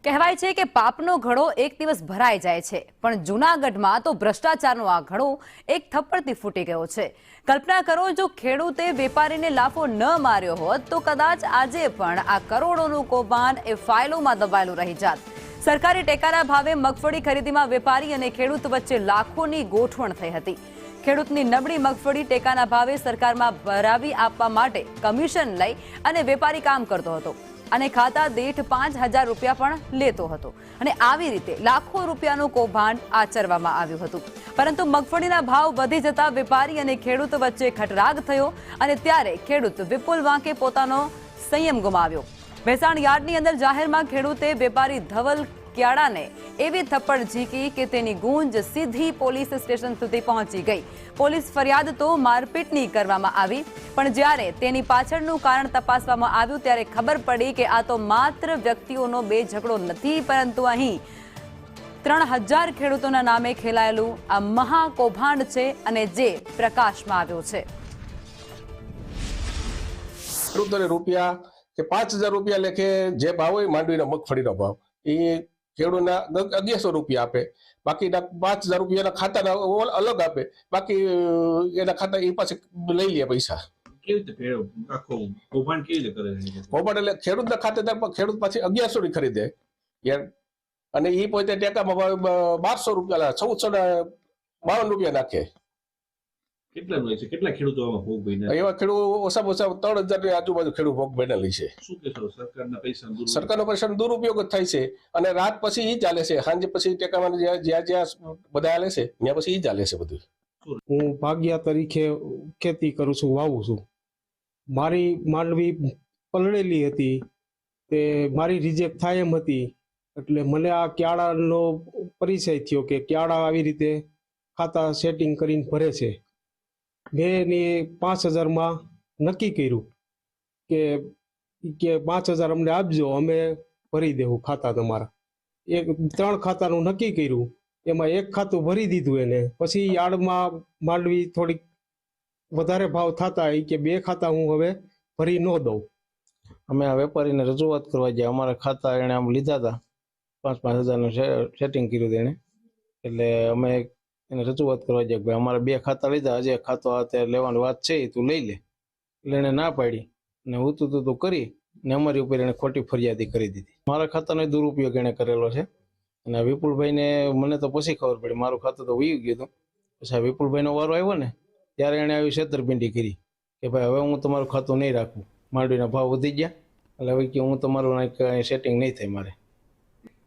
કહેવાય છે કે પાપનો ઘડો એક દિવસ ભરાઈ જાય છે, પણ જૂનાગઢમાં તો ભ્રષ્ટાચારનો આ ઘડો એક થપ્પડથી ફૂટી ગયો છે। કલ્પના કરો, જો ખેડૂતે વેપારીને લાફો ન માર્યો હોત તો કદાચ આજે પણ આ કરોડોનું કૌભાંડ એ ફાઇલોમાં દબાયેલું રહી જાત। સરકારી ટેકાના ભાવે મગફળી ખરીદીમાં વેપારી અને ખેડૂત વચ્ચે લાખોની ગોઠવણ થઈ હતી। ખેડૂતની નબળી મગફળી ટેકાના ભાવે સરકારમાં ભરાવી આપવા માટે કમિશન લઈ અને વેપારી કામ કરતો હતો અને ખાતા દીઠ 5,000 રૂપિયા પણ લેતો હતો અને આવી રીતે લાખો રૂપિયાનું કૌભાંડ આચરવામાં આવ્યું હતું। પરંતુ મગફળીના ભાવ વધી જતા વેપારી અને ખેડૂત વચ્ચે ખટરાગ થયો અને ત્યારે ખેડૂત વિપુલ વાંકે પોતાનો સંયમ ગુમાવ્યો। ભેસાણ યાર્ડની અંદર જાહેરમાં ખેડૂતે વેપારી ધવલ ક્યાડાને એવી થપ્પડ ઝીકી કે તેની ગૂંજ સીધી પોલીસ સ્ટેશન સુધી પહોંચી ગઈ। પોલીસ ફરિયાદ તો મારપીટની કરવામાં આવી, પણ જ્યારે તેની પાછળનું કારણ તપાસવામાં આવ્યું ત્યારે ખબર પડી કે આ તો માત્ર વ્યક્તિઓનો બે ઝઘડો નથી, પરંતુ અહીં 3,000 ખેડૂતોના નામે ખેલાયેલું આ મહાકૌભાંડ છે અને જે પ્રકાશમાં આવ્યો છે। ખેડૂતોને રૂપિયા કે 5,000 રૂપિયા લેખે જે ભાવ હોય માંડવીના મગફળીનો ભાવ એ ખેડૂતના 1,100 રૂપિયા આપે, બાકીના 5,000 રૂપિયાના ખાતાના અલગ આપે, બાકી એના ખાતા એ પાસે લઈ લે પૈસા। કૌભાંડ એટલે ખેડૂતના ખાતેદાર ખેડૂત પાછી 1,100 ની ખરીદે અને એ પોતે ટેકામાં 1,200 રૂપિયા 1,452 રૂપિયા નાખે। કેટલા ખેડૂતો ભોગ બન્યા? એવા ખેડૂતો ઓછામાં ઓછા 3,000 ની આજુબાજુ ખેડૂત ભોગ બનેલી છે। શું કહેશો? સરકારનો પૈસાનો દુરુપયોગ જ થાય છે અને રાત પછી ઈ ચાલે છે, સાંજે પછી ટેકામાં જ્યાં બધા હાલે છે ત્યાં પછી ઈ ચાલે છે બધું। હું ભાગ્યા તરીકે ખેતી કરું છું, વાવું છું। મારી માંડવી પલળેલી હતી, તે મારી રિજેક્ટ થાય એમ હતી, એટલે મને આ ક્યાડાનો પરિચય થયો કે ક્યાડા આવી રીતે ખાતા સેટિંગ કરીને ભરે છે। મેં એની 5,000 માં નક્કી કર્યું કે 5,000 અમને આપજો, અમે ભરી દેવું ખાતા તમારા। 3 ખાતાનું નક્કી કર્યું, એમાં 1 ખાતું ભરી દીધું એને। પછી યાર્ડમાં માંડવી થોડીક વધારે ભાવ થતા કે 2 ખાતા હું હવે ભરી ન દઉં। અમે આ વેપારીને રજૂઆત કરવા ગયા, અમારા ખાતા એને આમ લીધા હતા, 5,000 નું સેટિંગ કર્યું એને, એટલે અમે એને રજૂઆત કરવા ગયા ભાઈ અમારે 2 ખાતા લીધા, હજી ખાતો અત્યારે લેવાની વાત છે તું લઈ લે, એટલે એને ના પાડી ને તું કરી ને અમારી ઉપર એને ખોટી ફરિયાદી કરી દીધી। મારા ખાતાનો દુરુપયોગ એને કરેલો છે અને વિપુલભાઈને મને તો પછી ખબર પડી, મારું ખાતું તો વયું ગયું હતું। પછી વિપુલભાઈનો વારો આવ્યો ને ત્યારે એને આવી છેતરપિંડી કરી કે ભાઈ હવે હું તમારું ખાતું નહીં રાખું, માંડવીના ભાવ વધી ગયા એટલે હવે કે હું તમારું સેટિંગ નહીં થાય મારે।